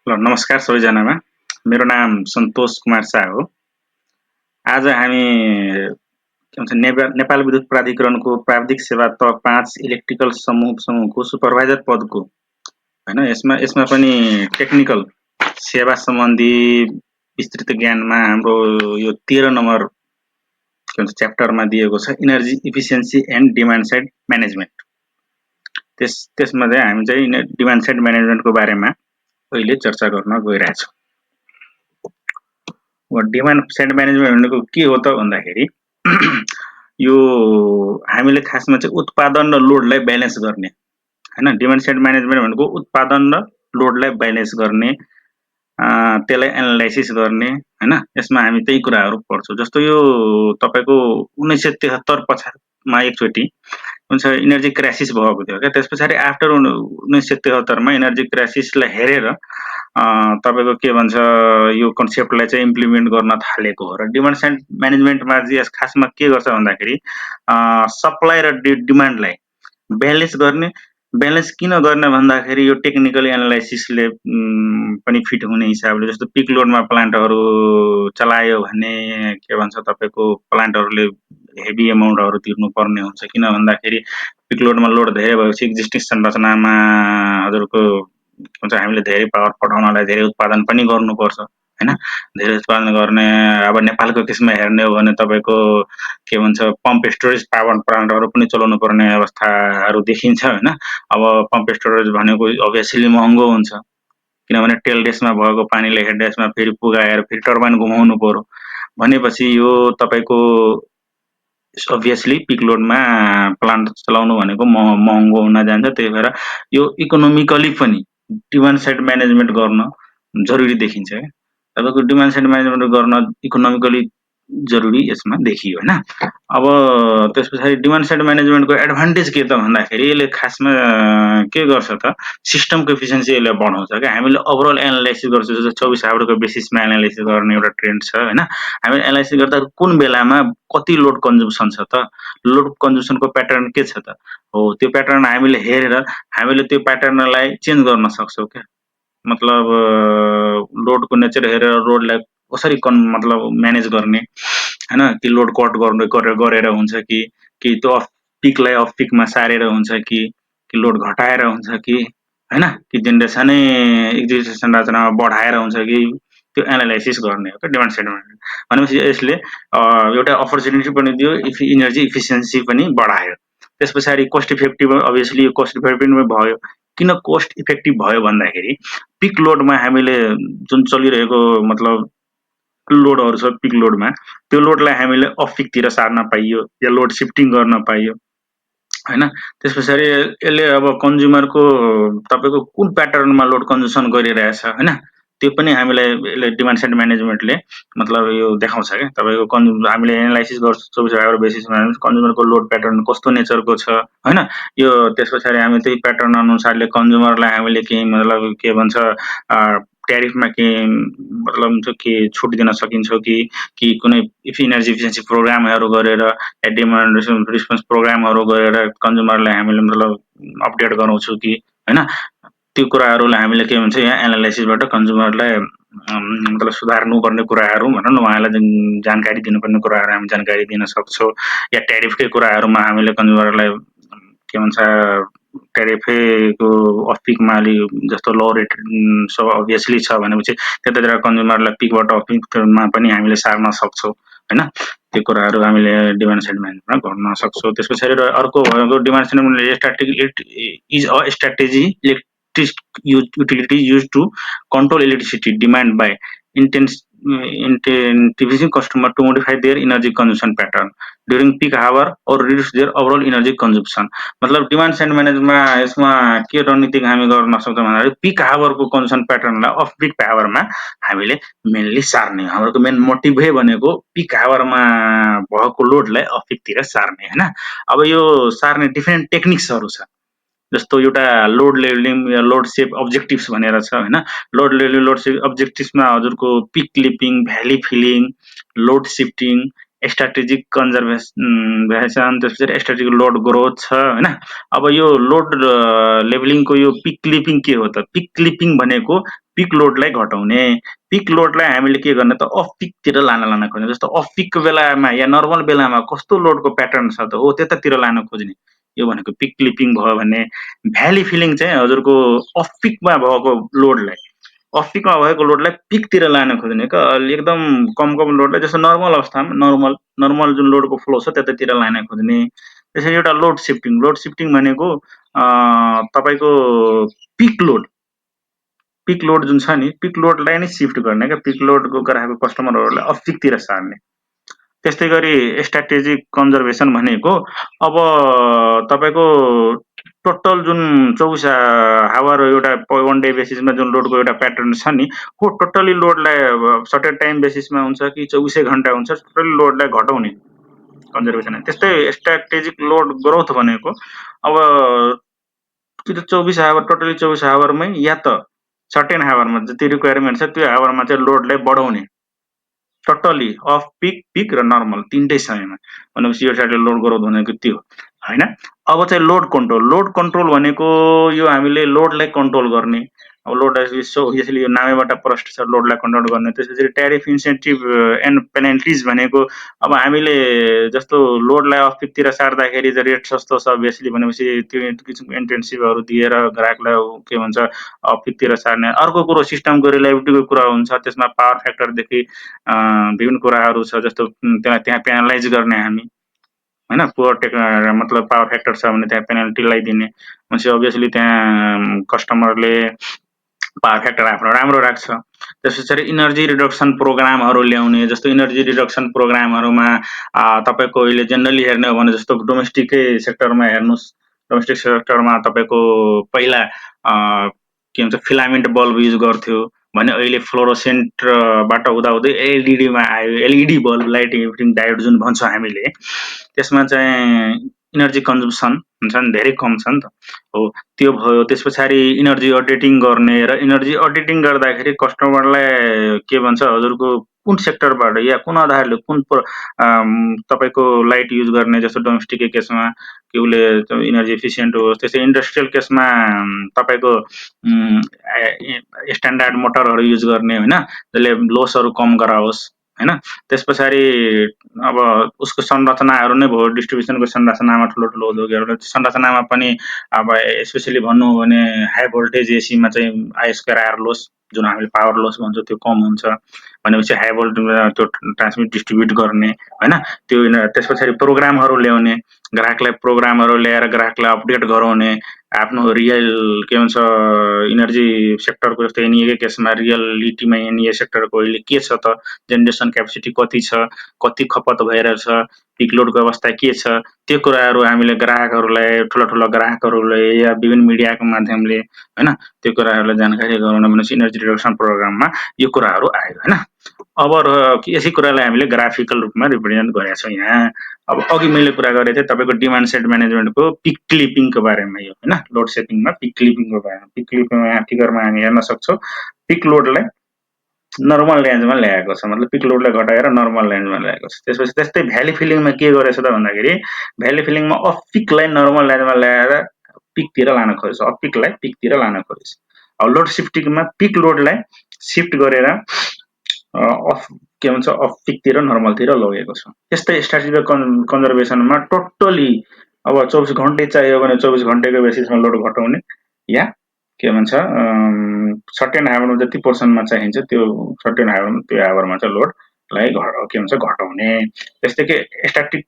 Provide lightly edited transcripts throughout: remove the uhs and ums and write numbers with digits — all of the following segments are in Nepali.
ल नमस्कार सबैजनामा। मेरो नाम सन्तोष कुमार शाह हो। आज हामी के भन्छ नेपाल विद्युत प्राधिकरणको प्राविधिक सेवा तह 5 इलेक्ट्रिकल समूहको सुपरभाइजर पदको हैन यसमा पनि टेक्निकल सेवा सम्बन्धी विस्तृत ज्ञानमा हाम्रो यो 13 नम्बर के भन्छ च्याप्टरमा दिएको छ energy efficiency and demand side management. त्यसमा चाहिँ हामी चाहिँ डिमान्ड साइड म्यानेजमेन्टको बारेमा अहिले चर्चा गर्न गइरहेछौँ। डिमान्ड साइड म्यानेजमेन्ट भनेको के हो त भन्दाखेरि यो हामीले खासमा चाहिँ उत्पादन र लोडलाई ब्यालेन्स गर्ने हैन। डिमान्ड साइड म्यानेजमेन्ट भनेको उत्पादन र लोडलाई ब्यालेन्स गर्ने, त्यसलाई एनालाइसिस गर्ने हैन। यसमा हामी त्यही कुराहरू पढ्छौँ। जस्तो यो तपाईको 1973 पछाडिमा एकचोटि हुन्छ इनर्जी क्राइसिस भएको थियो क्या। त्यसपछि आफ्टर 1973 मा इनर्जी क्राइसिसलाई हेरेर तपाईको के भन्छ यो कन्सेप्टलाई चाहिँ इम्प्लिमेन्ट गर्न थालेको हो। र डिमान्ड साइड म्यानेजमेन्टमा चाहिँ खासमा के गर्छ भन्दाखेरि सप्लाई र डिमान्डलाई ब्यालेन्स गर्ने। ब्यालेन्स किन गर्ने भन्दाखेरि यो टेक्निकली एनालाइसिसले पनि फिट हुने हिसाबले, जस्तो पिक लोडमा प्लान्टहरू चलायो भने के भन्छ तपाईको प्लान्टहरूले हेभी एमाउन्टहरू तिर्नुपर्ने हुन्छ। किन भन्दाखेरि पिक लोडमा लोड धेरै भएपछि एक्जिस्टिङ संरचनामा हजुरको के भन्छ हामीले धेरै पावर पठाउनलाई धेरै उत्पादन पनि गर्नुपर्छ हैन। धेरै उत्पादन गर्ने अब नेपालको केसमा हेर्ने हो भने तपाईको के भन्छ पम्प स्टोरेज पावर प्लान्टहरू पनि चलाउनु पर्ने अवस्थाहरू देखिन्छ हैन। अब पम्प स्टोरेज भनेको अभियसली महँगो हुन्छ, किनभने टेल डेसमा भएको पानीले हेड डेसमा फेरि पुगाएर फेरि टर्बाइन घुमाउनु पर्यो भनेपछि यो तपाईको अभियसली पिक लोडमा प्लान्ट चलाउनु भनेको महँगो हुन जान्छ। त्यही भएर यो इकोनोमिकली पनि डिमान्ड साइड म्यानेजमेन्ट गर्न जरुरी देखिन्छ क्या। तपाईको डिमान्ड साइड म्यानेजमेन्ट गर्न इकोनोमिकली जरुरी यसमा देखियो हैन। अब त्यसपछि डिमान्ड साइड म्यानेजमेन्टको एडभान्टेज के त भन्दाखेरि यसले खासमा के गर्छ त सिस्टमको एफिसियन्सी यसले बढाउँछ क्या। हामीले ओभरअल एनालाइसिस गर्छौँ, जस्तो 24 आवरको बेसिसमा एनालाइसिस गर्ने एउटा ट्रेन्ड छ हैन। हामीले एनालाइसिस गर्दा कुन बेलामा कति लोड कन्जम्सन छ त, लोड कन्जम्सनको प्याटर्न के छ त, हो त्यो प्याटर्न हामीले हेरेर हामीले त्यो प्याटर्नलाई चेन्ज गर्न सक्छौँ क्या। मतलब लोडको नेचर हेरेर लोडलाई कसरी मतलब म्यानेज गर्ने हैन। कि लोड कट गरेर हुन्छ कि त्यो अफ पिकलाई अफ पिकमा सारेर हुन्छ कि लोड घटाएर हुन्छ कि हैन, कि जेनेरेसनै एक्जिस्टिङ संरचनामा बढाएर हुन्छ कि त्यो एनालाइसिस गर्ने हो क्या डिमान्ड साइड म्यानेजमेन्ट भनेपछि। यसले एउटा अपर्च्युनिटी पनि दियो, इनर्जी इफिसियन्सी पनि बढायो। त्यसपछि कोस्ट इफेक्टिभ, अभियसली यो कोस्ट इफेक्टिभ भयो। किन कोस्ट इफेक्टिभ भयो भन्दाखेरि पिक लोडमा हामीले जुन चलिरहेको मतलब लोडहरू छ पिक लोडमा, त्यो लोडलाई हामीले अफ पिकतिर सार्न पाइयो या लोड सिफ्टिङ गर्न पाइयो हैन। त्यसपछि यसले अब कन्ज्युमरको तपाईको कुन प्याटर्नमा लोड कन्जम्सन गरिरहेछ हैन, त्यो पनि हामीलाई यसले डिमान्ड साइड म्यानेजमेन्टले मतलब यो देखाउँछ क्या। तपाईको हामीले एनालाइसिस गर्छौँ 24 आवर बेसिसमा कन्ज्युमरको लोड प्याटर्न कस्तो नेचरको छ हैन। यो त्यसपछि हामी त्यही प्याटर्न अनुसारले कन्ज्युमरलाई हामीले केही मतलब के भन्छ ट्यारिफमा केही मतलब हुन्छ कि छुट दिन सकिन्छ कि कुनै इनर्जी इफिसियन्सी प्रोग्रामहरू गरेर या डिमान्ड रिस्पोन्स प्रोग्रामहरू गरेर कन्ज्युमरलाई हामीले मतलब अपडेट गराउँछौँ कि हैन। त्यो कुराहरूलाई हामीले के भन्छ यहाँ एनालाइसिसबाट कन्ज्युमरलाई मतलब सुधार्नुपर्ने कुराहरू भनौँ न, उहाँलाई जानकारी दिनुपर्ने कुराहरू हामी जानकारी दिन सक्छौँ। या ट्यारिफकै कुराहरूमा हामीले कन्ज्युमरलाई के भन्छ ट्यारिफको अफ पिकमा अलि जस्तो लो रेट अभियसली छ भनेपछि त्यतातिर कन्ज्युमरलाई पिकबाट अफ पिकमा पनि हामीले सार्न सक्छौँ हैन। त्यो कुराहरू हामीले डिमान्ड साइड म्यानेजमेन्टमा गर्न सक्छौँ। त्यसपछि अर्को भएको demand side management is a strategy utility used to control electricity demand by incentivizing customer to modify their energy consumption pattern during peak hour or reduce their overall energy consumption। मतलब डिमान्ड साइड म्यानेजमा यसमा के रणनीति हामी गर्न सक्छौँ भन्दाखेरि पिक आवरको कन्जम्सन प्याटर्नलाई अफ पिक आवरमा हामीले मेनली सार्ने। हाम्रो मेन मोटिभै भनेको पिक आवरमा भएको लोडलाई अफ पिकतिर सार्ने हैन। अब यो सार्ने डिफ्रेन्ट टेक्निक्सहरू छ, जस्तो एउटा लोड लेभलिङ या लोड सेप अब्जेक्टिभ्स भनेर छ हैन। लोड लेभलिङ लोड सेप अब्जेक्टिभ्समा हजुरको peak clipping, valley filling, load shifting strategic conservation त्यसपछि स्ट्र्याटेजिक लोड ग्रोथ छ हैन। अब यो लोड लेभलिङको यो पिक क्लिपिङ के हो त? पिक क्लिपिङ भनेको पिक लोडलाई घटाउने। पिक लोडलाई हामीले के गर्ने त अफ पिकतिर लान खोज्ने। जस्तो अफ पिकको बेलामा या नर्मल बेलामा कस्तो लोडको प्याटर्न छ त हो त्यतातिर लान खोज्ने। यो भनेको पिक क्लिपिङ भयो भने भ्याली फिलिङ चाहिँ हजुरको अफ पिकमा भएको लोडलाई अफ पिकमा भएको लोडलाई पिकतिर लान खोज्ने क्या एकदम कम लोडलाई जस्तो नर्मल अवस्थामा नर्मल जुन लोडको फ्लो छ त्यतातिर लान खोज्ने। त्यसरी एउटा लोड सिफ्टिङ भनेको तपाईँको पिक लोड जुन छ नि पिक लोडलाई नै सिफ्ट गर्ने क्या पिक लोडको ग्राहकको कस्टमरहरूलाई अफ पिकतिर सार्ने। त्यस्तै गरी स्ट्र्याटेजिक कन्जर्भेसन भनेको अब तपाईँको टोटल जुन 24 आवर एउटा वन डे बेसिसमा जुन लोडको एउटा प्याटर्न छ नि हो टोटली लोडलाई सर्टेन टाइम बेसिसमा हुन्छ कि 24 घण्टा हुन्छ टोटली लोडलाई घटाउने कन्जर्भेसन। त्यस्तै स्ट्र्याटेजिक लोड ग्रोथ भनेको अब कि त 24 आवर टोटली 24 आवरमै या त सर्टेन आवरमा जति रिक्वायरमेन्ट छ त्यो आवरमा चाहिँ लोडलाई बढाउने टोटली अफ पिक र नर्मल तीनटै समयमा भनेपछि यो साइडले लोड ग्रोथ भनेको त्यो होइन। अब चाहिँ लोड कन्ट्रोल भनेको यो हामीले लोडलाई कन्ट्रोल गर्ने। अब लोड यसले यो नामैबाट प्रष्ट छ लोडलाई कन्ट्रोल गर्ने। त्यसपछि ट्यारिफ इन्सेन्टिभ एन्ड पेनल्टिज भनेको अब हामीले जस्तो लोडलाई अफ पिकतिर सार्दाखेरि चाहिँ रेट सस्तो छ बेसली भनेपछि त्यो किसिमको इन्टेन्सिभहरू दिएर ग्राहकलाई के भन्छ अफ पिकतिर सार्ने। अर्को कुरो सिस्टमको रिलायबिलिटीको कुरा हुन्छ त्यसमा पावर फ्याक्टरदेखि विभिन्न कुराहरू छ जस्तो त्यहाँ पेनलाइज गर्ने हामी होइन पुवर मतलब पावर फ्याक्टर छ भने त्यहाँ पेनल्टी लगाइदिने भनेपछि अभियसली त्यहाँ कस्टमरले पावर फ्याक्टर आफ्नो राम्रो राख्छ। त्यस पछाडि इनर्जी रिडक्सन प्रोग्रामहरू ल्याउने जस्तो इनर्जी रिडक्सन प्रोग्रामहरूमा तपाईँको अहिले जेनरली हेर्ने हो भने जस्तो डोमेस्टिकै सेक्टरमा हेर्नुहोस् डोमेस्टिक सेक्टरमा तपाईँको पहिला के भन्छ फिलामेन्ट बल्ब युज गर्थ्यो भने अहिले फ्लोरोसेन्टबाट हुँदाहुँदै एलइडीमा आयो। एलइडी बल्ब लाइटिङ इफिटिङ डायोड जुन भन्छौँ हामीले त्यसमा चाहिँ इनर्जी कन्जम्सन हुन्छ नि धेरै कम छ नि त हो त्यो भयो। त्यस पछाडि इनर्जी अडिटिङ गर्ने र इनर्जी अडिटिङ गर्दाखेरि कस्टमरलाई के भन्छ हजुरको कुन सेक्टरबाट या कुन आधारले कुन तपाईँको लाइट युज गर्ने जस्तो डोमेस्टिककै केसमा कि उसले इनर्जी इफिसियन्ट होस्। त्यसै इन्डस्ट्रियल केसमा तपाईँको स्ट्यान्डर्ड मोटरहरू युज गर्ने होइन जसले लोसहरू कम गराओस् होइन। त्यस पछाडि अब उसको संरचनाहरू नै भयो डिस्ट्रिब्युसनको संरचनामा ठुलो उद्योगहरू संरचनामा पनि अब स्पेसली भन्नु हो भने हाई भोल्टेज एसीमा चाहिँ I²R लोस जुन हामीले पावर लोस भन्छौँ त्यो कम हुन्छ भनेपछि हाई भोल्टेज त्यो ट्रान्समिट डिस्ट्रिब्युट गर्ने होइन। त्यो त्यस पछाडि प्रोग्रामहरू ल्याउने ग्राहकलाई प्रोग्रामहरू ल्याएर ग्राहकलाई अपडेट गराउने आफ्नो रियल के भन्छ इनर्जी सेक्टरको जस्तो एनइएकै केसमा रियलिटीमा एनइए सेक्टरको अहिले के छ त जेनेरेसन क्यापेसिटी कति छ कति खपत भइरहेछ पिक लोडको अवस्था के छ त्यो कुराहरू हामीले ग्राहकहरूलाई ठुला ग्राहकहरूलाई या विभिन्न मिडियाको माध्यमले होइन त्यो कुराहरूलाई जानकारी गराउन भनेपछि इनर्जी रिडक्सन प्रोग्राममा यो कुराहरू आयो होइन। अब यसै कुरालाई हामीले ग्राफिकल रूपमा रिप्रेजेन्ट गरेका छौँ यहाँ। अब अघि मैले कुरा गरेको थिएँ तपाईँको डिमान्ड सेट म्यानेजमेन्टको पिक क्लिपिङको बारेमा यो होइन लोड सेटिङमा पिक क्लिपिङको बारेमा पिक क्लिपिङमा यहाँ फिगरमा हामी हेर्न सक्छौँ पिक लोडलाई नर्मल रेन्जमा ल्याएको छ मतलब पिक लोडलाई घटाएर नर्मल रेन्जमा ल्याएको छ। त्यसपछि त्यस्तै भ्याली फिलिङमा के गरेछ त भन्दाखेरि भ्याली फिलिङमा अफ पिकलाई नर्मल रेन्जमा ल्याएर पिकतिर लान खोजेछ अफ पिकलाई पिकतिर लान खोजेछ। अब लोड सिफ्टिङमा पिक लोडलाई सिफ्ट गरेर अफ के भन्छ अफ पिकतिर नर्मलतिर लगेको छ। त्यस्तै स्ट्र्याटेजिक कन्जर्भेसनमा टोटली अब 24 घन्टे चाहियो भने 24 घन्टेको बेसिसमा लोड घटाउने या के भन्छ सर्टेन आवरमा जति पोर्सनमा चाहिन्छ त्यो सर्टेन आवरमा त्यो आवरमा चाहिँ लोडलाई के भन्छ घटाउने। त्यस्तै कि स्ट्याटिक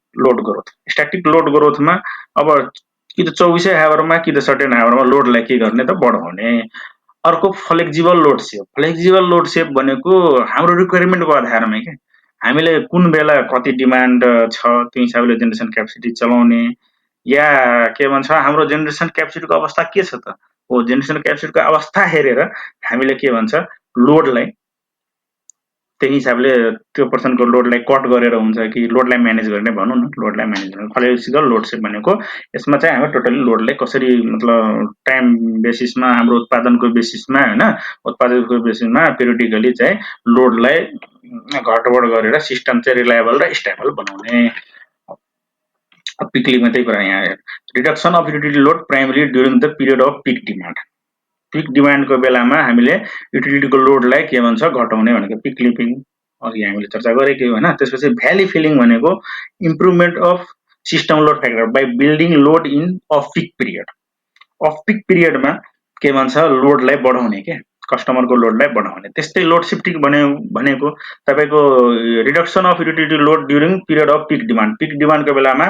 लोड ग्रोथमा अब कि त 24 आवरमा कि त सर्टेन आवरमा लोडलाई के गर्ने त बढाउने। अर्को फ्लेक्जिबल लोड सेप भनेको हाम्रो रिक्वायरमेन्टको आधारमा क्या हामीले कुन बेला कति डिमान्ड छ त्यो हिसाबले जेनेरेसन क्यापेसिटी चलाउने या के भन्छ हाम्रो जेनेरेसन क्यापेसिटीको अवस्था के छ त हो जेनेरेसन क्यापेसिटीको अवस्था हेरेर हामीले के भन्छ लोडलाई त्यही हिसाबले त्यो पर्सनको लोडलाई कट गरेर हुन्छ कि लोडलाई म्यानेज गर्ने भनौँ न, लोडलाई म्यानेज गर्ने फ्लेक्सिबल लोड सेप भनेको यसमा चाहिँ हामी टोटली लोडलाई कसरी मतलब टाइम बेसिसमा हाम्रो उत्पादनको बेसिसमा होइन उत्पादनको बेसिसमा पिरियडिकली चाहिँ लोडलाई घटबड गरेर सिस्टम चाहिँ रिलायबल र स्टेबल बनाउने। पिकली मात्रै कुरा यहाँ reduction of utility load primary during the period of peak demand. Peak डिमान्डको बेलामा हामीले युटिलिटीको लोडलाई के भन्छ घटाउने भनेको पिक क्लिपिङ अघि हामीले चर्चा गरेको होइन। त्यसपछि भ्याली फिलिङ भनेको improvement of system load factor by building load in off peak period. Of peak पिरियडमा के भन्छ लोडलाई बढाउने के कस्टमरको लोडलाई बढाउने। त्यस्तै लोड सिफ्टिङ भनेको तपाईँको reduction of utility load during period of peak demand. Peak डिमान्डको बेलामा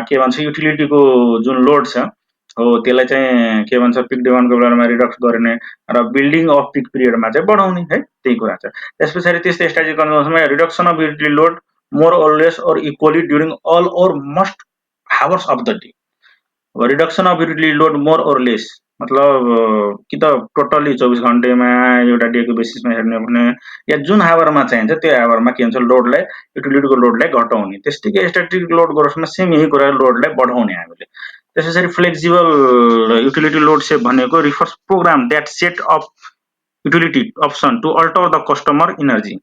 के भन्छ युटिलिटीको जुन लोड छ हो त्यसलाई चाहिँ के भन्छ पिक डिमान्डको बेलामा रिडक्स गर्ने र बिल्डिङ अफ पिक पिरियडमा चाहिँ बढाउने है, त्यही कुरा छ। त्यस पछाडि त्यस्तै स्ट्राटेजिक कन्जम्सनमा reduction of utility load more or less or equally during all or most hours of the day. Reduction of utility load more or less मतलब कि त टोटल्ली 24 घन्टेमा एउटा डेको बेसिसमा हेर्ने भने या जुन आवरमा चाहिन्छ त्यो आवरमा के हुन्छ लोडलाई युटिलिटीको लोडलाई घटाउने। त्यस्तै स्ट्याटिक लोड ग्रोथमा सेम यही कुरा लोडलाई बढाउने हामीले। त्यस पछाडि फ्लेक्सिबल युटिलिटी लोड सेप भनेको refers programme that set up utility option to alter the customer energy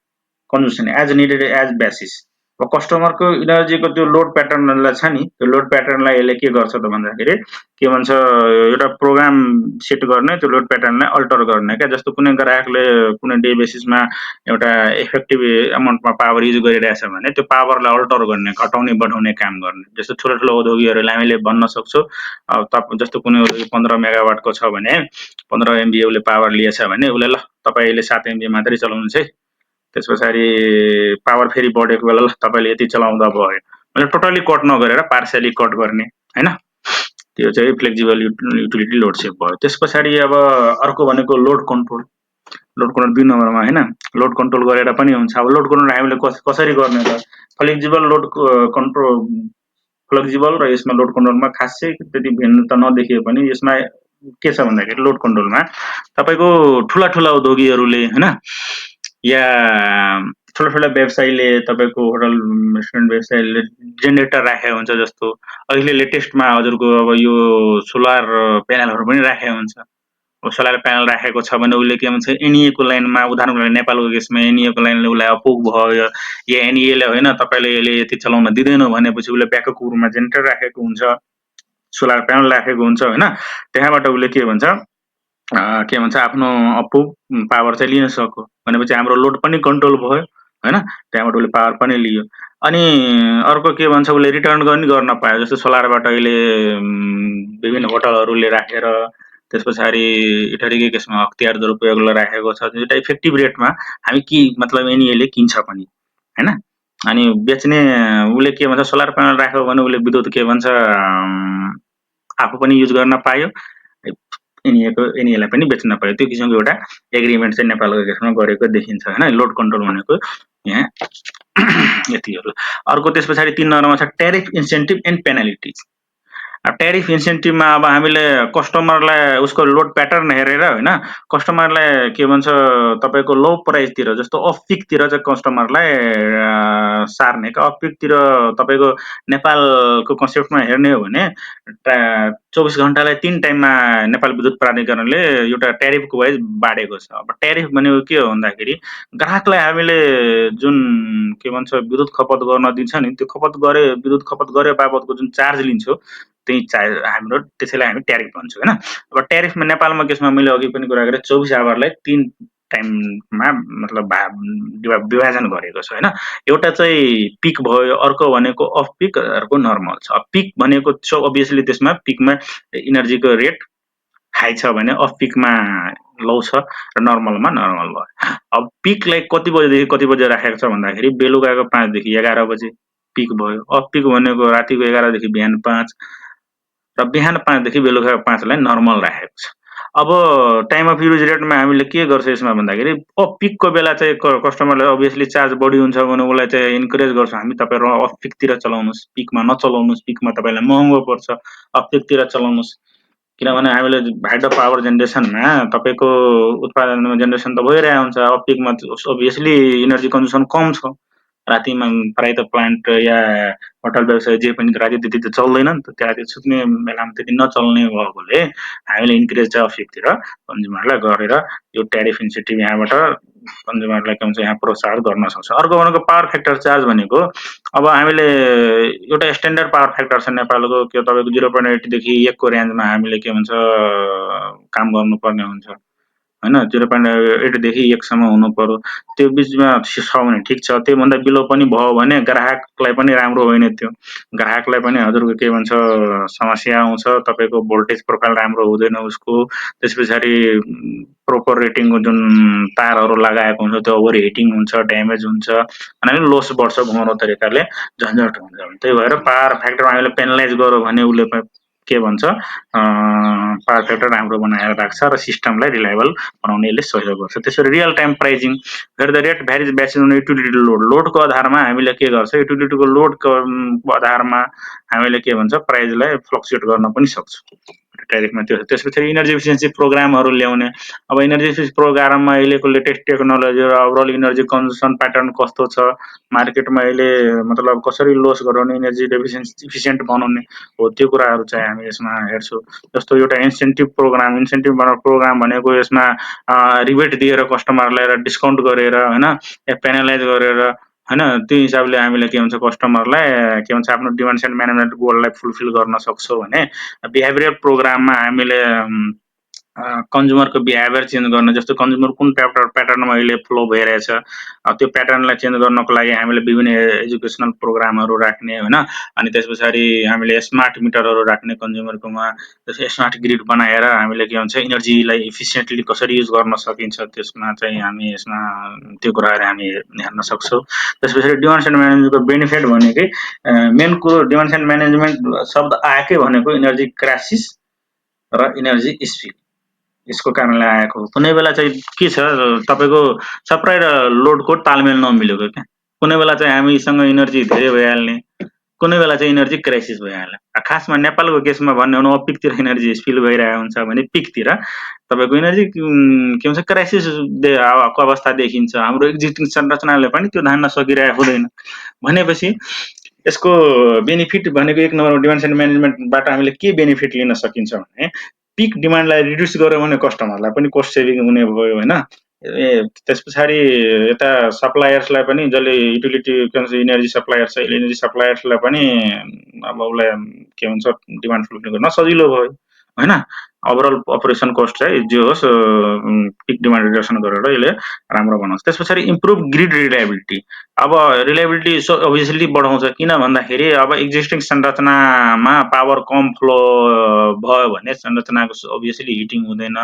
consumption as needed as basis. अब कस्टमरको इनर्जीको त्यो लोड प्याटर्नलाई छ नि त्यो लोड प्याटर्नलाई यसले के गर्छ त भन्दाखेरि के भन्छ एउटा प्रोग्राम सेट गर्ने त्यो लोड प्याटर्नलाई अल्टर गर्ने क्या। जस्तो कुनै ग्राहकले कुनै डे बेसिसमा एउटा इफेक्टिभ अमाउन्टमा पावर युज गरिरहेछ भने त्यो पावरलाई अल्टर गर्ने घटाउने बढाउने काम गर्ने। जस्तो ठुलो ठुलो उद्योगीहरूलाई हामीले भन्न सक्छौँ जस्तो कुनै उद्योग 15 मेगावाटको छ भने 15 MVA उसले पावर लिएछ भने उसले ल तपाईँले 7 MVA मात्रै चलाउनुहोस् है, त्यस पछाडि पावर फेरि बढेको बेला ल तपाईँले यति चलाउँदा भयो मतलब टोटली कट नगरेर पार्सियली कट गर्ने होइन। त्यो चाहिँ फ्लेक्सिबल युटिलिटी लोड सेप भयो। त्यस पछाडि अब अर्को भनेको लोड कन्ट्रोल। लोड कन्ट्रोल 2 नम्बरमा होइन लोड कन्ट्रोल गरेर पनि हुन्छ। अब लोड कन्ट्रोल हामीले कसरी गर्ने त फ्लेक्सिबल लोड कन्ट्रोल फ्लेक्सिबल र यसमा लोड कन्ट्रोलमा खासै त्यति भिन्नता नदेखिए पनि यसमा के छ भन्दाखेरि लोड कन्ट्रोलमा तपाईँको ठुला ठुला उद्योगीहरूले होइन या ठुला व्यवसायीले तपाईँको होटल रेस्टुरेन्ट व्यवसायीले जेनेरेटर राखेको हुन्छ। जस्तो अहिले लेटेस्टमा हजुरको अब यो सोलर प्यानलहरू पनि राखेको हुन्छ। अब सोलर प्यानल राखेको छ भने उसले के भन्छ एनइएको लाइनमा उदाहरणको लागि नेपालको केसमा एनइएको लाइनले उसलाई अपुग भयो या एनइएले होइन तपाईँले यसले यति चलाउन दिँदैन भनेपछि उसले ब्याकअप रूपमा जेनेरेटर राखेको हुन्छ, सोलर प्यानल राखेको हुन्छ होइन। त्यहाँबाट उसले के भन्छ आफ्नो अपुग पावर चाहिँ लिन सक्यो भनेपछि हाम्रो लोड पनि कन्ट्रोल भयो होइन। त्यहाँबाट उसले पावर पनि लियो। अनि अर्को के भन्छ उसले रिटर्न पनि गर्न पायो। जस्तो सोलरबाट अहिले विभिन्न होटलहरूले राखेर त्यस पछाडि इटरीकै केसमा अख्तियार दुरुपयोगलाई राखेको छ एउटा इफेक्टिभ रेटमा हामी कि मतलब एनइएले किन्छ पनि होइन। अनि बेच्ने उसले के भन्छ सोलर प्यानल राख्यो भने उसले विद्युत के भन्छ आफू पनि युज गर्न पायो एनइएलाई पनि बेच्न पायो। त्यो किसिमको एउटा एग्रिमेन्ट चाहिँ नेपालको केसमा गरेको देखिन्छ होइन। लोड कन्ट्रोल भनेको यहाँ यतिहरू। अर्को त्यस पछाडि 3 नम्बरमा छ ट्यारिफ इन्सेन्टिभ एन्ड पेनाल्टिज। ट्यारिफ इन्सेन्टिभमा अब हामीले कस्टमरलाई उसको लोड प्याटर्न हेरेर होइन कस्टमरलाई के भन्छ तपाईँको लो प्राइसतिर जस्तो अफ पिकतिर चाहिँ कस्टमरलाई सार्ने क्या। अफ पिकतिर तपाईँको नेपालको कन्सेप्टमा हेर्ने हो भने 24 घन्टालाई 3 टाइममा नेपाल विद्युत प्राधिकरणले एउटा ट्यारिफको वाइज बाँडेको छ। अब ट्यारिफ भनेको के हो भन्दाखेरि ग्राहकलाई हामीले जुन के भन्छ विद्युत खपत गर्न दिन्छ नि त्यो विद्युत खपत गरे बापतको जुन चार्ज लिन्छौँ त्यही चार्ज हाम्रो त्यसैलाई हामी ट्यारिफ भन्छौँ होइन। अब ट्यारिफमा नेपालमा केसमा मैले अघि पनि कुरा गरेँ 24 आवरलाई 3 टाइममा मतलब विभाजन गरेको छ होइन। एउटा चाहिँ पिक भयो, अर्को भनेको अफ पिक, अर्को नर्मल छ। पिक भनेको अभियसली त्यसमा पिकमा इनर्जीको रेट हाई छ भने अफ पिकमा लो छ र नर्मलमा नर्मल भयो। अब पिकलाई कति बजेदेखि कति बजे राखेको छ भन्दाखेरि बेलुकाको 5 देखि 11 बजे पिक भयो। अफ पिक भनेको रातिको 11 देखि बिहान 5 र बिहान 5 देखि बेलुका 5 लाई नर्मल राखेको छ। अब टाइम अफ युज रेटमा हामीले के गर्छ यसमा भन्दाखेरि अफ पिकको बेला चाहिँ कस्टमरले अभियसली चार्ज बढी हुन्छ भने उसलाई चाहिँ इन्करेज गर्छ हामी तपाईँहरू अफ पिकतिर चलाउनुहोस्, पिकमा नचलाउनुहोस्, पिकमा तपाईँलाई महँगो पर्छ, अफ पिकतिर चलाउनुहोस् किनभने हामीले हाइड्रो पावर जेनेरेसनमा तपाईँको उत्पादनमा जेनेरेसन त भइरहेको हुन्छ, अप्टिकमा अभियसली इनर्जी कन्जम्सन कम छ। रातिमा प्रायः त प्लान्ट या होटल व्यवसाय जे पनि राति त्यति त चल्दैन नि त, राति सुत्ने बेलामा त्यति नचल्ने भएकोले हामीले इन्क्रिज अफ फिकतिर कन्ज्युमरलाई गरेर यो ट्यारिफ इन्सेन्टिभ यहाँबाट कन्ज्युमरलाई के भन्छ यहाँ प्रोत्साहन गर्न सक्छ। अर्को भनेको पावर फ्याक्टर चार्ज भनेको अब हामीले एउटा स्ट्यान्डर्ड पावर फ्याक्टर छ नेपालको के तपाईँको 0.8 देखि 1 को रेन्जमा हामीले के भन्छ काम गर्नुपर्ने हुन्छ हैन, 0.8 देखि 1 सम्म हुनु पर्यो। त्यो बिचमा छ भने ठिक छ, त्योभन्दा बिलो पनि भयो भने ग्राहकलाई पनि राम्रो होइन त्यो। ग्राहकलाई पनि हजुरको के भन्छ समस्या आउँछ, तपाईँको भोल्टेज प्रोफाइल राम्रो हुँदैन उसको। त्यस पछाडि प्रोपर रेटिङको जुन तारहरू लगाएको हुन्छ त्यो ओभर हिटिङ हुन्छ, ड्यामेज हुन्छ, अनि लोस बढ्छ घुमाउरो तरिकाले, झन्झट हुन्छ। त्यही भएर पावर फ्याक्टरमा हामीले पेनलाइज गर्यो भने उसले के भन्छ पावर फ्याक्टर राम्रो बनाएर राख्छ र सिस्टमलाई रिलायबल बनाउने यसले सहयोग गर्छ। त्यसरी real time pricing where the rate varies based on utility load, लोडको आधारमा हामीले के गर्छ, युटिलिटीको लोडको आधारमा हामीले के भन्छ प्राइजलाई फ्लक्चुएट गर्न पनि सक्छौँ ट्यारिफमा। त्यो त्यसपछि इनर्जी एफिसिएन्सी प्रोग्रामहरू ल्याउने। अब इनर्जी एफिसिएन्सी प्रोग्राममा अहिलेको लेटेस्ट टेक्नोलोजी र ओभरअल इनर्जी कन्जम्सन प्याटर्न कस्तो छ, मार्केटमा अहिले मतलब कसरी लोस गराउने, इनर्जी इफिसिएन्ट बनाउने हो, त्यो कुराहरू चाहिँ हामी यसमा हेर्छौँ। जस्तो एउटा इन्सेन्टिभ प्रोग्राम भनेको यसमा रिबेट दिएर कस्टमरलाई डिस्काउन्ट गरेर होइन या पेनलाइज गरेर होइन, त्यो हिसाबले हामीले के भन्छ कस्टमरलाई के भन्छ आफ्नो डिमान्ड एन्ड म्यानेजमेन्ट गोललाई फुलफिल गर्न सक्छौँ भने। बिहेभियर प्रोग्राममा हामीले कन्ज्युमरको बिहेभियर चेन्ज गर्न, जस्तो कन्ज्युमर कुन प्याटर्नमा अहिले फ्लो भइरहेछ त्यो प्याटर्नलाई चेन्ज गर्नको लागि हामीले विभिन्न एजुकेसनल प्रोग्रामहरू राख्ने होइन। अनि त्यस पछाडि हामीले स्मार्ट मिटरहरू राख्ने कन्ज्युमरकोमा, जस्तै स्मार्ट ग्रिड बनाएर हामीले के भन्छ इनर्जीलाई इफिसिएन्टली कसरी युज गर्न सकिन्छ त्यसमा चाहिँ हामी यसमा त्यो कुराहरू हामी हेर्न सक्छौँ। त्यस पछाडि डिमान्ड एन्ड म्यानेजमेन्टको बेनिफिट भनेकै मेन कुरो डिमान्ड एन्ड म्यानेजमेन्ट शब्द आएकै भनेको इनर्जी क्राइसिस र इनर्जी स्पिड, यसको कारणले आएको हो। कुनै बेला चाहिँ के छ तपाईँको सप्लाई र लोडको तालमेल नमिलेको क्या, कुनै बेला चाहिँ हामीसँग इनर्जी धेरै भइहाल्ने, कुनै बेला चाहिँ इनर्जी क्राइसिस भइहाल्ने। खासमा नेपालको केसमा भन्ने हो भने पिकतिर इनर्जी स्पिल भइरहेको हुन्छ भने पिकतिर तपाईँको इनर्जी के भन्छ क्राइसिस को अवस्था देखिन्छ। हाम्रो एक्जिस्टिङ संरचनाले पनि त्यो धान्न सकिरहेको हुँदैन भनेपछि यसको बेनिफिट भनेको एक नम्बर डिमान्ड एन्ड म्यानेजमेन्टबाट हामीले के बेनिफिट लिन सकिन्छ भने पिक डिमान्डलाई रिड्युस गर्यो भने कस्टमरलाई पनि कोस्ट सेभिङ हुने भयो होइन। त्यस पछाडि यता सप्लायर्सलाई पनि जसले युटिलिटी के भन्छ इनर्जी सप्लायर छ, इनर्जी सप्लायर्सलाई पनि अब उसलाई के भन्छ डिमान्ड फुलफिल गर्न सजिलो भयो होइन। ओभरअल अपरेसन कस्ट चाहिँ जे होस् पिक डिमान्ड रिडक्सन गरेर यसले राम्रो बनाउँछ। त्यस पछाडि इम्प्रुभ ग्रिड रिलायबिलिटी। अब रिलायबिलिटी अभियसली बढाउँछ, किन भन्दाखेरि अब एक्जिस्टिङ संरचनामा पावर कम फ्लो भयो भने संरचनाको अभियसली हिटिङ हुँदैन।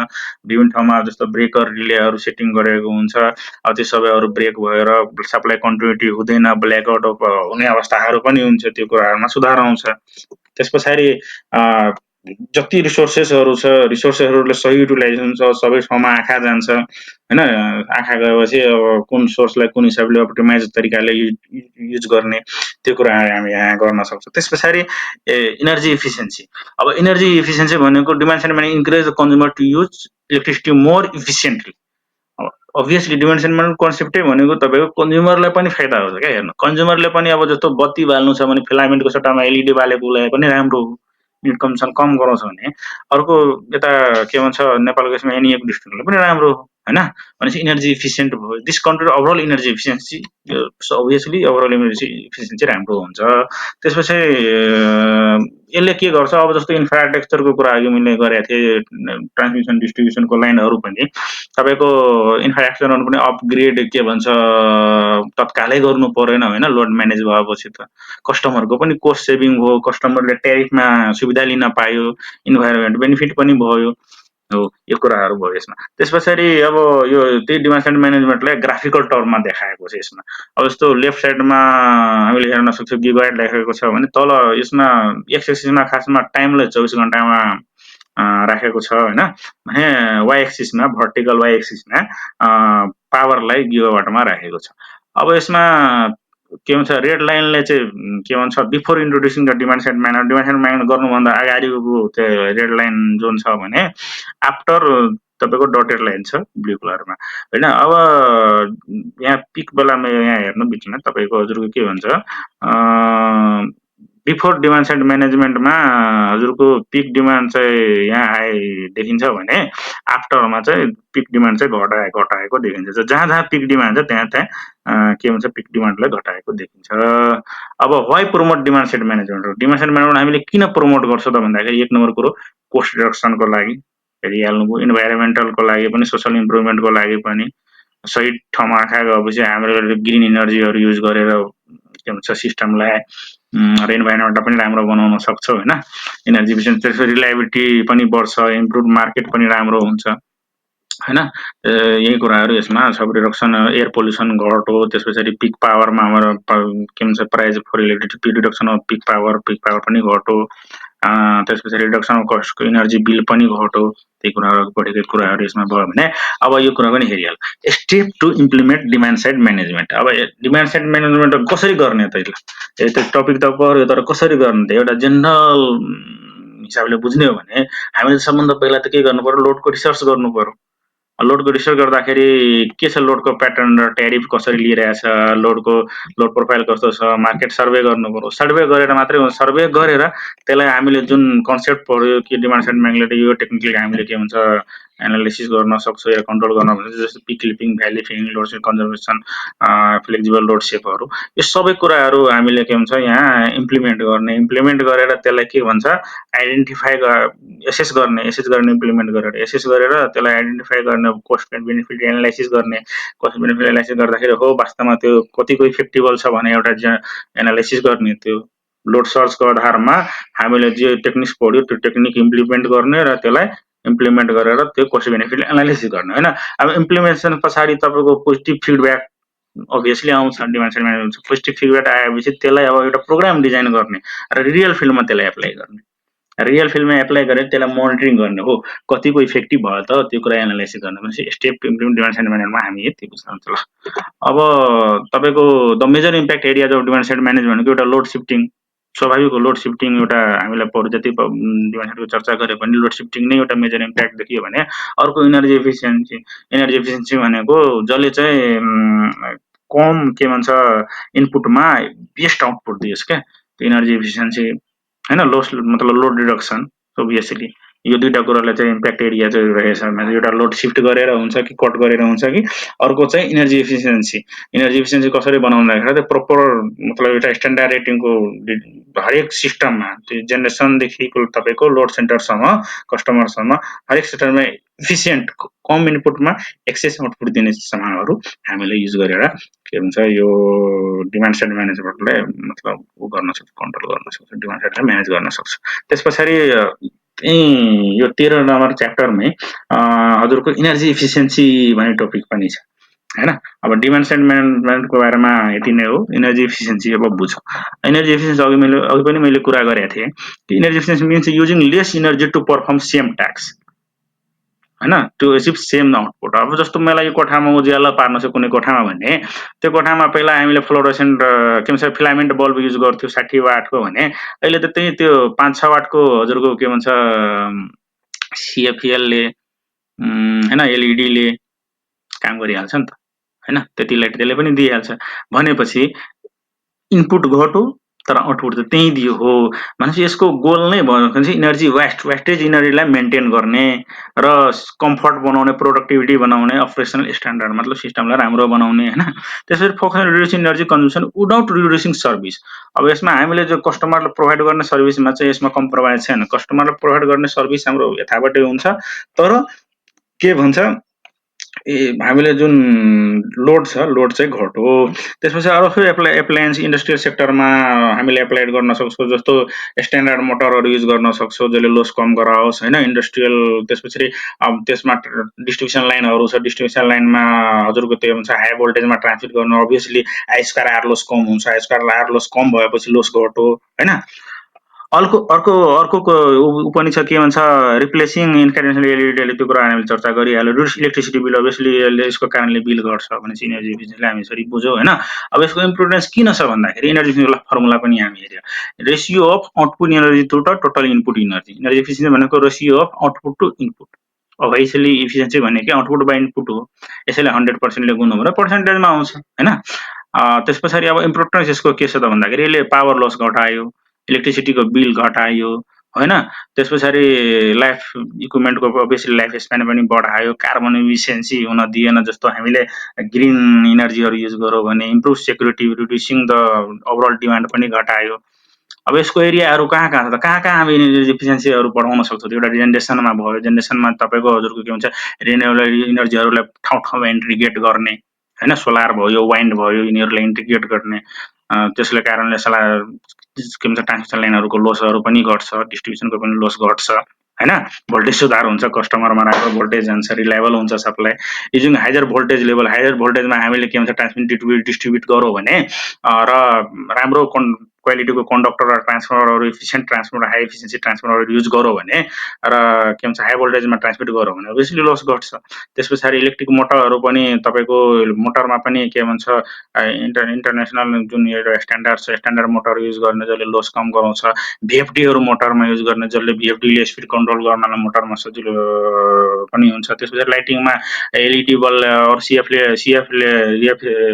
विभिन्न ठाउँमा जस्तो ब्रेकर रिलेहरू सेटिङ गरेको हुन्छ, अब त्यो सबैहरू ब्रेक भएर सप्लाई कन्टिन्युटी हुँदैन, ब्ल्याकआउट हुने अवस्थाहरू पनि हुन्छ, त्यो कुराहरूमा सुधार आउँछ। त्यस पछाडि जति रिसोर्सेसहरू छ रिसोर्सेसहरूले सही युटिलाइजेसन छ, सबै ठाउँमा आँखा जान्छ होइन। आँखा गएपछि अब कुन सोर्सलाई कुन हिसाबले अप्टिमाइज तरिकाले युज गर्ने त्यो कुराहरू हामी यहाँ गर्न सक्छौँ। त्यस पछाडि इनर्जी इफिसिएन्सी। अब इनर्जी इफिसिएन्सी भनेको demand end management encourage the consumer to use electricity more efficiently. Obviously demand end management कन्सेप्टै भनेको तपाईँको कन्ज्युमरलाई पनि फाइदा हुन्छ क्या। हेर्नु कन्ज्युमरले पनि अब जस्तो बत्ती बाल्नु छ भने फिलामेन्टको सट्टामा एलइडी बालेको उसलाई पनि राम्रो हो, कन्जम्सन कम गराउँछ भने। अर्को यता के भन्छ नेपालको यसमा एनइएको डिस्ट्रिक्टले पनि राम्रो हो होइन। भनेपछि इनर्जी इफिसिएन्ट भयो, this control overall energy efficiency, obviously overall energy efficiency राम्रो हुन्छ। त्यसपछि यसले के गर्छ, अब जस्तो इन्फ्रास्ट्रक्चरको कुरा अघि मैले गरेको थिएँ, ट्रान्समिसन डिस्ट्रिब्युसनको लाइनहरू पनि तपाईँको इन्फ्रास्ट्रक्चरहरू पनि अपग्रेड के भन्छ तत्कालै गर्नु परेन होइन। लोड म्यानेज भएपछि त कस्टमरको पनि कोस्ट सेभिङ भयो, कस्टमरले ट्यारिफमा सुविधा लिन पायो, इन्भाइरोमेन्ट बेनिफिट पनि भयो हो, यो कुराहरू भयो यसमा। त्यस पछाडि अब यो त्यही डिमान्ड एन्ड म्यानेजमेन्टलाई ग्राफिकल टर्ममा देखाएको छ यसमा। अब जस्तो लेफ्ट साइडमा हामीले हेर्न सक्छौँ गिगावाट लेखेको छ भने तल यसमा एक्स एक्सिसमा खासमा टाइमलाई 24 घन्टामा राखेको छ होइन भने वाइ एक्सिसमा भर्टिकल वाइ एक्सिसमा पावरलाई गिगावाटमा राखेको छ। अब यसमा के भन्छ रेड लाइनले चाहिँ के भन्छ before introducing the demand side management गर्नुभन्दा अगाडिको त्यो रेड लाइन जुन छ भने आफ्टर तपाईँको डटेड लाइन छ ब्लू कलरमा होइन। अब यहाँ पिक बेलामा यहाँ हेर्नु बिचमा तपाईँको हजुरको के भन्छ बिफोर डिमान्ड साइड म्यानेजमेन्टमा हजुरको पिक डिमान्ड चाहिँ यहाँ देखिन्छ भने आफ्टरमा चाहिँ पिक डिमान्ड चाहिँ घटाएको देखिन्छ। जहाँ जहाँ पिक डिमान्ड छ त्यहाँ त्यहाँ के भन्छ पिक डिमान्डलाई घटाएको देखिन्छ। अब why promote demand side management demand side management हामीले किन प्रमोट गर्छौँ त भन्दाखेरि एक नम्बर कुरो कोस्ट रिडक्सनको लागि हेरिहाल्नुभयो, इन्भाइरोमेन्टलको लागि पनि, सोसल इम्प्रुभमेन्टको लागि पनि सही ठाउँमा आँखा गएपछि हामीले ग्रिन इनर्जीहरू युज गरेर के भन्छ सिस्टमलाई र इन्भाइरोमेन्टलाई पनि राम्रो बनाउन सक्छौँ होइन। इनर्जी एफिसिएन्सी त्यसपछि रिलायबिलिटी पनि बढ्छ, इम्प्रुभ मार्केट पनि राम्रो हुन्छ होइन। यही कुराहरू यसमा सब रिडक्सन एयर पोल्युसन घट्यो, त्यस पछाडि पिक पावरमा हाम्रो के भन्छ price for electricity reduction of peak power पनि घट्यो, त्यस पछाडि रिडक्सन अफ कस्टको इनर्जी बिल पनि घट्यो। त्यही कुराहरू बढेको कुराहरू यसमा भयो भने अब यो कुरा पनि हेरिहाल्यो step to implement demand side management. अब डिमान्ड साइड म्यानेजमेन्ट कसरी गर्ने त त्यो टपिक त पऱ्यो तर कसरी गर्ने त एउटा जेनरल हिसाबले बुझ्ने हो भने हामीले सबभन्दा पहिला त के गर्नु पर्यो लोडको रिसर्च गर्नु पर्यो। लोडको रिसर्च गर्दाखेरि के छ लोडको प्याटर्न र ट्यारिफ कसरी लिइरहेछ, लोड प्रोफाइल कस्तो छ, मार्केट सर्वे गर्नु पर्यो। सर्वे गरेर मात्रै हुन्छ, सर्वे गरेर त्यसलाई हामीले जुन कन्सेप्ट पढ्यो कि डिमान्ड साइड म्यानेजमेन्ट यो टेक्निकली हामीले के भन्छ एनालिसिस गर्न सक्छौँ या कन्ट्रोल गर्न सक्छौँ, जस्तो peak clipping, valley filling, load conservation, flexible load सेपहरू, यो सबै कुराहरू हामीले के भन्छ यहाँ इम्प्लिमेन्ट गरेर त्यसलाई के भन्छ आइडेन्टिफाई एसेस गर्ने इम्प्लिमेन्ट गरेर एसेस गरेर त्यसलाई आइडेन्टिफाई गर्ने, कोस्ट एन्ड बेनिफिट एनालाइसिस गर्ने। कोस्ट बेनिफिट एनालाइसिस गर्दाखेरि हो वास्तवमा त्यो कतिको इफेक्टिबल छ भने एउटा एनालाइसिस गर्ने, त्यो लोड सर्चको आधारमा हामीले जे टेक्निक्स पढ्यो त्यो टेक्निक इम्प्लिमेन्ट गर्ने र त्यसलाई इम्प्लिमेन्ट गरेर त्यो कोस्ट बेनिफिट एनालाइसिस गर्ने होइन। अब इम्प्लिमेन्टेसन पछाडि तपाईँको पोजिटिभ फिडब्याक अभियसली आउँछ, demand side management positive feedback आएपछि त्यसलाई अब एउटा प्रोग्राम डिजाइन गर्ने र रियल फिल्डमा त्यसलाई एप्लाई गर्ने। रियल फिल्डमा एप्लाई गरेर त्यसलाई मोनिटरिङ गर्ने हो कतिको इफेक्टिभ भयो त त्यो कुरा एनालाइसिस गर्ने भनेपछि step to implement demand side म्यानेजमेन्टमा हामी यति बुझ्न हुन्छ। ल अब तपाईँको the major impact areas of demand side म्यानेजमेन्टको एउटा लोड सिफ्टिङ स्वाभाविक हो। लोड सिफ्टिङ एउटा हामीलाई जति डिमान्ड साइडको चर्चा गरे पनि लोड सिफ्टिङ नै एउटा मेजर इम्प्याक्ट देखियो भने अर्को इनर्जी एफिसिएन्सी भनेको जसले चाहिँ कम के भन्छ इनपुटमा बेस्ट आउटपुट दियोस् क्या त्यो इनर्जी एफिसिएन्सी होइन। मतलब लोड रिडक्सन ओभियसली यो दुईवटा कुरालाई चाहिँ इम्प्याक्ट एरिया चाहिँ रहेछ। एउटा लोड सिफ्ट गरेर हुन्छ कि कट गरेर हुन्छ कि अर्को चाहिँ इनर्जी एफिसिएन्सी कसरी बनाउँदाखेरि त्यो प्रपर मतलब एउटा स्ट्यान्डर्ड रेटिङको हरेक सिस्टममा त्यो जेनेरेसनदेखिको तपाईँको लोड सेन्टरसम्म कस्टमरसम्म हरेक सिस्टममा इफिसियन्ट कम इनपुटमा एक्सेस आउटपुट दिने सामानहरू हामीले युज गरेर के भन्छ यो डिमान्ड साइड म्यानेजमेन्टलाई मतलब ऊ गर्न सक्छ, कन्ट्रोल गर्न सक्छ, डिमान्ड साइडलाई म्यानेज गर्न सक्छ। त्यस पछाडि यो 13 नम्बर च्याप्टरमै हजुरको इनर्जी एफिसिएन्सी भन्ने टपिक पनि छ होइन। अब डिमान्ड साइड म्यानेजमेन्टको बारेमा यति नै हो। इनर्जी एफिसिएन्सी अब बुझौँ। इनर्जी एफिसिएन्सी अघि पनि मैले कुरा गरेको थिएँ कि energy efficiency means using less energy to perform same task होइन, टु एचिभ सेम आउटपुट। अब जस्तो मलाई यो कोठामा उज्यालो पार्नु छ कुनै कोठामा भने त्यो कोठामा पहिला हामीले फ्लोरोसेन्ट के भन्छ फिलामेन्ट बल्ब युज गर्थ्यो 60 वाटको भने अहिले त त्यही त्यो 5-6 वाटको हजुरको के भन्छ सिएफएलले होइन एलइडीले काम गरिहाल्छ नि त होइन। त्यति लाइट त्यसले पनि दिइहाल्छ भनेपछि इनपुट घट्यो तर आउटपुट त त्यही दियो हो भनेपछि यसको गोल नै भयो भने इनर्जी वेस्टेज इनर्जीलाई मेन्टेन गर्ने र कम्फर्ट बनाउने, प्रोडक्टिभिटी बनाउने, अपरेसनल स्ट्यान्डर्ड मतलब सिस्टमलाई राम्रो बनाउने होइन। त्यसरी focus reducing energy consumption without reducing service. अब यसमा हामीले जो कस्टमरलाई प्रोभाइड गर्ने सर्भिसमा चाहिँ यसमा कम्प्रोमाइज छैन। कस्टमरलाई प्रोभाइड गर्ने सर्भिस हाम्रो यथावटै हुन्छ तर के भन्छ हामीले जुन लोड छ लोड चाहिँ घट्यो। त्यसपछि अरू एप्लायन्स इन्डस्ट्रियल सेक्टरमा हामीले एप्लाइड गर्न सक्छौँ जस्तो स्ट्यान्डर्ड मोटरहरू युज गर्न सक्छौँ जसले लोस कम गराओस् होइन। इन्डस्ट्रियल त्यसपछि त्यसमा डिस्ट्रिब्युसन लाइनहरू छ, डिस्ट्रिब्युसन लाइनमा हजुरको त्यो हुन्छ हाई भोल्टेजमा ट्रान्समिट गर्नु अभियसली I² आर लोस कम हुन्छ। I² आर लोस कम भएपछि लोस घट्यो होइन। अर्को अर्कोको ऊ पनि छ, के भन्छ, रिप्लेसिङ इन्करेन्सनल एलइडी, त्यो कुरा हामीले चर्चा गरिहाल्यो। इलेक्ट्रिसिटी बिल अभियसली यसको कारणले बिल घट्छ भनेपछि इनर्जी एफिसिएन्सीले हामी यसरी बुझ्यौँ होइन। अब यसको इम्पोर्टेन्स किन छ भन्दाखेरि इनर्जी एफिसिएन्सीको फर्मुला पनि हामी हेऱ्यौँ, ratio of output energy to the total input energy. Energy efficiency भनेको ratio of output to input. अब यसैले इफिसिएन्सी भनेको आउटपुट बाई इनपुट हो, यसैले 100%ले गुण हो र पर्सेन्टेजमा आउँछ होइन। त्यस पछाडि अब इम्पोर्टेन्स यसको के छ त भन्दाखेरि यसले पावर लस घटायो, इलेक्ट्रिसिटीको बिल घटायो होइन। त्यस पछाडि लाइफ इक्विपमेन्टको अभियसली लाइफ स्प्यान पनि बढायो, कार्बन इफिसिएन्सी हुन दिएन, जस्तो हामीले ग्रिन इनर्जीहरू युज गऱ्यौँ भने improve security, reducing the overall demand पनि घटायो। अब यसको एरियाहरू कहाँ कहाँ छ त, कहाँ कहाँ हामी इनर्जी एफिसिएन्सीहरू बढाउन सक्छौँ? एउटा जेनेरेसनमा भयो, जेनेरेसनमा तपाईँको हजुरको के भन्छ रिन्युएबल इनर्जीहरूलाई ठाउँ ठाउँमा इन्टिग्रेट गर्ने होइन, सोलर भयो, वाइन्ड भयो, यिनीहरूलाई इन्टिग्रेट गर्ने। त्यसले कारणले के भन्छ ट्रान्समिसन लाइनहरूको लसहरू पनि घट्छ, डिस्ट्रिब्युसनको पनि लस घट्छ होइन। भोल्टेज सुधार हुन्छ, कस्टमरमा राम्रो भोल्टेज जान्छ, रिलायबल हुन्छ सप्लाई। युजिङ हाइजर भोल्टेज लेभल, हाइजर भोल्टेजमा हामीले के भन्छ ट्रान्समिट डिस्ट्रिब्युट गरौँ भने र राम्रो क्वालिटीको कन्डक्टर र ट्रान्सफर्मरहरू, इफिसिएन्ट ट्रान्सफर्मर, हाई इफिसिएन्सी ट्रान्सफर्मरहरू युज गरौँ भने र के भन्छ हाई भोल्टेजमा ट्रान्समिट गरौँ भने अभियसली लस घट्छ। त्यस पछाडि इलेक्ट्रिक मोटरहरू पनि तपाईँको मोटरमा पनि के भन्छ इन्टरनेसनल जुन एउटा स्ट्यान्डर्ड छ, स्ट्यान्डर्ड मोटर युज गर्ने जसले लस कम गराउँछ, भिएफडीहरू मोटरमा युज गर्ने जसले भिएफडीले स्पिड कन्ट्रोल गर्नलाई मोटरमा सजिलो पनि हुन्छ। त्यस पछाडि लाइटिङमा एलइडी बल्ब सिएफले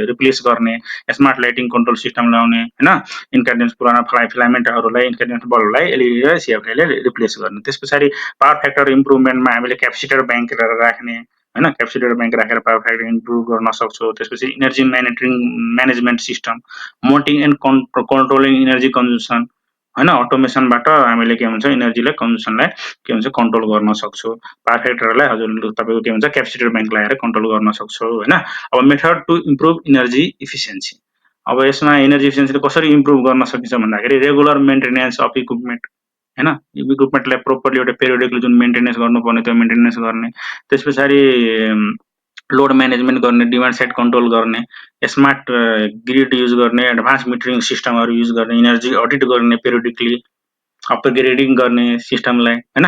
रिप्लेस गर्ने, स्मार्ट लाइटिङ कन्ट्रोल सिस्टम ल्याउने होइन। इन्करेन्स पुरानो फिलामेन्टहरूलाई, इन्करेन्स बल्बलाई एलइडी र सिएफले रिप्लेस गर्ने। त्यस पछाडि पावर फ्याक्टर इम्प्रुभमेन्टमा हामीले क्यापेसिटर ब्याङ्क राख्ने होइन, क्यापेसिटर ब्याङ्क राखेर पावर फ्याक्टर इम्प्रुभ गर्न सक्छौँ। त्यसपछि energy management system, monitoring and controlling energy consumption होइन, अटोमेसनबाट हामीले के भन्छ इनर्जीलाई कन्जम्सनलाई के भन्छ कन्ट्रोल गर्न सक्छौँ। पावर फ्याक्टरलाई हजुर तपाईँको के भन्छ क्यापेसिटर ब्याङ्क लगाएर कन्ट्रोल गर्न सक्छौँ होइन। अब method to improve energy efficiency, अब यसमा इनर्जी इफिसिएन्सीले कसरी इम्प्रुभ गर्न सकिन्छ भन्दाखेरि रेगुलर मेन्टेनेन्स अफ इक्विपमेन्ट होइन, इक्विपमेन्टलाई प्रोपरली एउटा पेरियोडिकली जुन मेन्टेनेन्स गर्नुपर्ने त्यो मेन्टेनेन्स गर्ने। त्यस पछाडि लोड म्यानेजमेन्ट गर्ने, डिमान्ड साइड कन्ट्रोल गर्ने, स्मार्ट ग्रिड युज गर्ने, एडभान्स मिटरिङ सिस्टमहरू युज गर्ने, इनर्जी अडिट गर्ने पेरियोडिकली, अपग्रेडिङ गर्ने सिस्टमलाई होइन।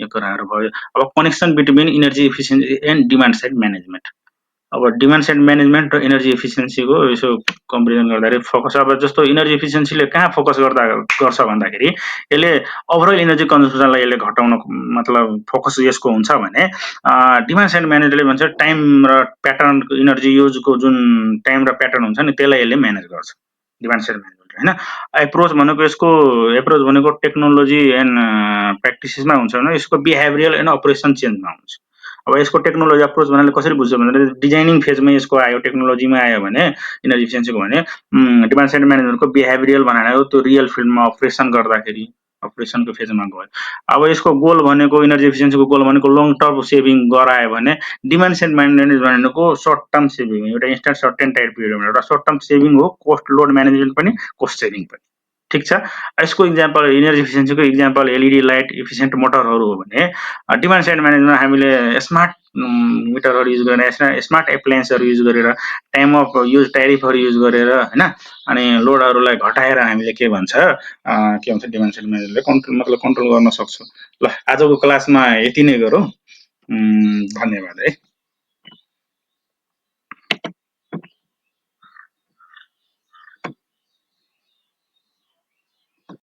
यो कुराहरू भयो। अब connection between energy efficiency and demand side management, अब डिमान्ड साइड म्यानेजमेन्ट र इनर्जी एफिसिएन्सीको यसो कम्पेरिजन गर्दाखेरि फोकस, अब जस्तो इनर्जी एफिसिएन्सीले कहाँ फोकस गर्छ भन्दाखेरि यसले ओभरअल इनर्जी कन्जम्सनलाई यसले घटाउन मतलब फोकस यसको हुन्छ भने डिमान्ड साइड म्यानेजरले भन्छ टाइम र प्याटर्न, इनर्जी युजको जुन टाइम र प्याटर्न हुन्छ नि त्यसलाई यसले म्यानेज गर्छ डिमान्ड साइड म्यानेजरले होइन। एप्रोच भनेको यसको एप्रोच भनेको टेक्नोलोजी एन्ड प्र्याक्टिसेसमा हुन्छ भने यसको बिहेभियरल एन्ड अपरेसन चेन्जमा हुन्छ। अब यसको टेक्नोलोजी अप्रोच भन्नाले कसरी बुझ्छ भन्दाखेरि डिजाइनिङ फेजमै यसको आयो, टेक्नोलोजीमा आयो भने इनर्जी इफिसिएन्सीको भने डिमान्ड साइड म्यानेजमेन्टको बिहेभियरल भनेको त्यो रियल फिल्डमा अपरेसन गर्दाखेरि अपरेसनको फेजमा गयो। अब यसको गोल भनेको इनर्जी एफिसिएन्सीको गोल भनेको लङ टर्म सेभिङ गरायो भने डिमान्ड साइड म्यानेजमेन्ट भनेको सर्ट टर्म सेभिङ, एउटा इन्स्टेन्ट सर्टेन टाइम पिरियडमा एउटा सर्ट टर्म सेभिङ हो, कोस्ट लोड म्यानेजमेन्ट पनि कोस्ट सेभिङ पनि। ठिक छ। यसको इक्जाम्पल इनर्जी इफिसिएन्सीको इक्जाम्पल एलइडी लाइट, इफिसिएन्ट मोटरहरू हो भने डिमान्ड साइड म्यानेजमेन्ट हामीले स्मार्ट मिटरहरू युज गरेर, स्मार्ट एप्लायन्सहरू युज गरेर, टाइम अफ युज ट्यारिफहरू युज गरेर होइन, अनि लोडहरूलाई घटाएर हामीले के भन्छ डिमान्ड साइड म्यानेजरले कन्ट्रोल गर्न सक्छौँ। ल आजको क्लासमा यति नै गरौँ, धन्यवाद है।